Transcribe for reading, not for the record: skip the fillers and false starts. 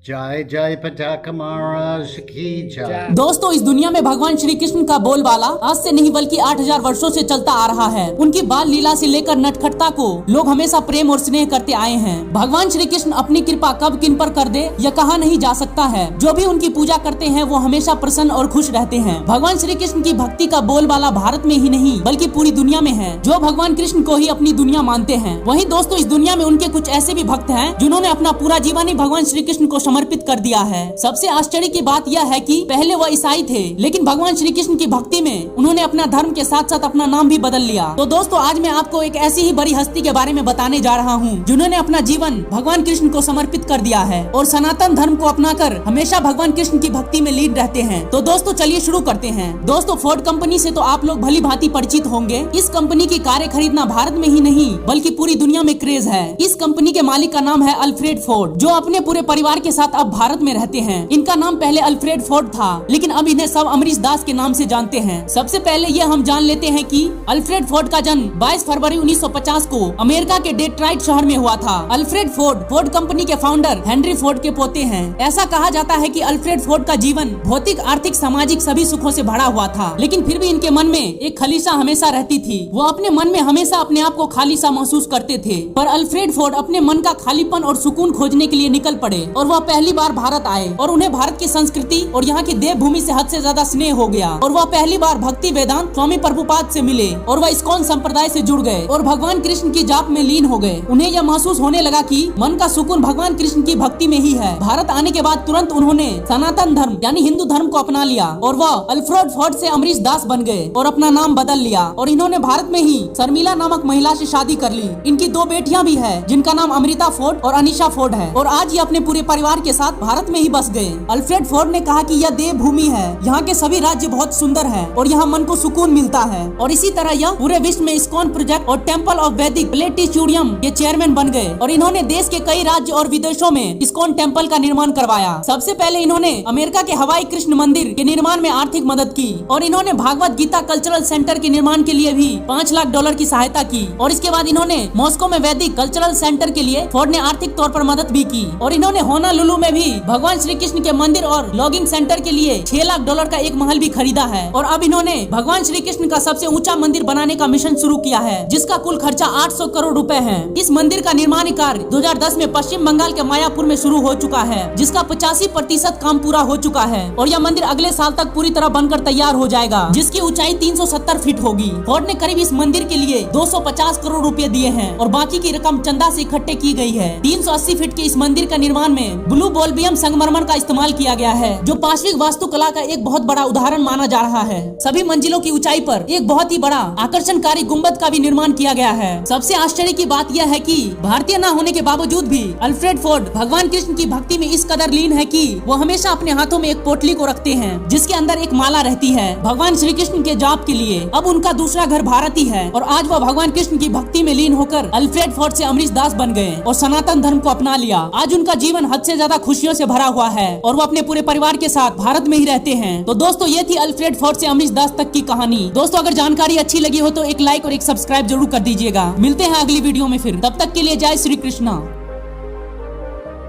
जय जय पताक महाराज की जय। दोस्तों, इस दुनिया में भगवान श्री कृष्ण का बोलबाला आज से नहीं बल्कि 8000 वर्षों से चलता आ रहा है। उनकी बाल लीला से लेकर नटखटता को लोग हमेशा प्रेम और स्नेह करते आए हैं। भगवान श्री कृष्ण अपनी कृपा कब किन पर कर दे यह कहा नहीं जा सकता है। जो भी उनकी पूजा करते हैं वो हमेशा प्रसन्न और खुश रहते हैं। भगवान श्री कृष्ण की भक्ति का बोलबाला भारत में ही नहीं बल्कि पूरी दुनिया में है, जो भगवान कृष्ण को ही अपनी दुनिया मानते हैं। वहीं दोस्तों, इस दुनिया में उनके कुछ ऐसे भी भक्त हैं जिन्होंने अपना पूरा जीवन ही भगवान श्री कृष्ण को समर्पित कर दिया है। सबसे आश्चर्य की बात यह है कि पहले वह ईसाई थे, लेकिन भगवान श्री कृष्ण की भक्ति में उन्होंने अपना धर्म के साथ साथ अपना नाम भी बदल लिया। तो दोस्तों, आज मैं आपको एक ऐसी ही बड़ी हस्ती के बारे में बताने जा रहा हूँ जिन्होंने अपना जीवन भगवान कृष्ण को समर्पित कर दिया है और सनातन धर्म को अपनाकर हमेशा भगवान कृष्ण की भक्ति में लीन रहते हैं। तो दोस्तों, चलिए शुरू करते हैं। दोस्तों, फोर्ड कंपनी से तो आप लोग भली भांति परिचित होंगे। इस कंपनी की कारें खरीदना भारत में ही नहीं बल्कि पूरी दुनिया में क्रेज है। इस कंपनी के मालिक का नाम है अल्फ्रेड फोर्ड, जो अपने पूरे परिवार के साथ अब भारत में रहते हैं। इनका नाम पहले अल्फ्रेड फोर्ड था, लेकिन अब इन्हें सब अमरीश दास के नाम से जानते हैं। सबसे पहले ये हम जान लेते हैं कि अल्फ्रेड फोर्ड का जन्म 22 फरवरी 1950 को अमेरिका के डेट्रॉइट शहर में हुआ था। अल्फ्रेड फोर्ड फोर्ड कंपनी के फाउंडर हेनरी फोर्ड के पोते हैं। ऐसा कहा जाता है कि अल्फ्रेड फोर्ड का जीवन भौतिक, आर्थिक, सामाजिक सभी सुखों से भरा हुआ था, लेकिन फिर भी इनके मन में एक खलीसा हमेशा रहती थी। वो अपने मन में हमेशा अपने आप को खाली सा महसूस करते थे। पर अल्फ्रेड फोर्ड अपने मन का खालीपन और सुकून खोजने के लिए निकल पड़े और वह पहली बार भारत आए और उन्हें भारत की संस्कृति और यहाँ की देवभूमि से हद से ज्यादा स्नेह हो गया और वह पहली बार भक्ति वेदांत स्वामी प्रभुपाद से मिले और वह इस्कॉन संप्रदाय से जुड़ गए और भगवान कृष्ण की जाप में लीन हो गए। उन्हें यह महसूस होने लगा कि मन का सुकून भगवान कृष्ण की भक्ति में ही है। भारत आने के बाद तुरंत उन्होंने सनातन धर्म यानी हिंदू धर्म को अपना लिया और वह अल्फ्रेड फोर्ड से अमरीश दास बन गए और अपना नाम बदल लिया और इन्होंने भारत में ही शर्मिला नामक महिला से शादी कर ली। इनकी 2 बेटियां भी है जिनका नाम अमृता फोर्ड और अनीशा फोर्ड है और आज ये अपने पूरे परिवार के साथ भारत में ही बस गए। अल्फ्रेड फोर्ड ने कहा कि यह देवभूमि है, यहाँ के सभी राज्य बहुत सुंदर हैं और यहाँ मन को सुकून मिलता है। और इसी तरह यह पूरे विश्व में इस्कॉन प्रोजेक्ट और टेम्पल ऑफ वैदिक प्लेटिट्यूडियम के चेयरमैन बन गए और इन्होंने देश के कई राज्य और विदेशों में इस्कॉन टेम्पल का निर्माण करवाया। सबसे पहले इन्होंने अमेरिका के हवाई कृष्ण मंदिर के निर्माण में आर्थिक मदद की और इन्होंने भागवत गीता कल्चरल सेंटर के निर्माण के लिए भी $5 लाख की सहायता की और इसके बाद इन्होंने मॉस्को में वैदिक कल्चरल सेंटर के लिए फोर्ड ने आर्थिक तौर पर मदद भी की और इन्होंने होनोलुलु में भी भगवान श्री कृष्ण के मंदिर और लॉगिंग सेंटर के लिए $6 लाख का एक महल भी खरीदा है और अब इन्होंने भगवान श्री कृष्ण का सबसे ऊंचा मंदिर बनाने का मिशन शुरू किया है, जिसका कुल खर्चा 800 करोड़ रुपए है। इस मंदिर का निर्माण कार्य 2010 में पश्चिम बंगाल के मायापुर में शुरू हो चुका है, जिसका 85% काम पूरा हो चुका है और यह मंदिर अगले साल तक पूरी तरह बनकर तैयार हो जाएगा, जिसकी ऊंचाई 370 फीट होगी। फोर्ड ने करीब इस मंदिर के लिए 250 करोड़ रुपए दिए हैं और बाकी की रकम चंदा से इकट्ठे की गई है। 380 फीट के इस मंदिर का निर्माण में ब्लू बोल्बियम संगमरमर का इस्तेमाल किया गया है, जो पार्श्विक वास्तुकला का एक बहुत बड़ा उदाहरण माना जा रहा है। सभी मंजिलों की ऊंचाई पर एक बहुत ही बड़ा आकर्षणकारी गुंबद का भी निर्माण किया गया है। सबसे आश्चर्य की बात यह है कि भारतीय न होने के बावजूद भी अल्फ्रेड फोर्ड भगवान कृष्ण की भक्ति में इस कदर लीन है कि वो हमेशा अपने हाथों में एक पोटली को रखते हैं जिसके अंदर एक माला रहती है भगवान श्री कृष्ण के जाप के लिए। अब उनका दूसरा घर भारत ही है और आज वह भगवान कृष्ण की भक्ति में लीन होकर अल्फ्रेड फोर्ड से अमरीश दास बन गए और सनातन धर्म को अपना लिया। आज उनका जीवन हद से ज्यादा खुशियों से भरा हुआ है और वो अपने पूरे परिवार के साथ भारत में ही रहते हैं। तो दोस्तों, ये थी अल्फ्रेड फोर्ड से अमरीश दास तक की कहानी। दोस्तों, अगर जानकारी अच्छी लगी हो तो एक लाइक और एक सब्सक्राइब जरूर कर दीजिएगा। मिलते हैं अगली वीडियो में फिर, तब तक के लिए जय श्री कृष्णा।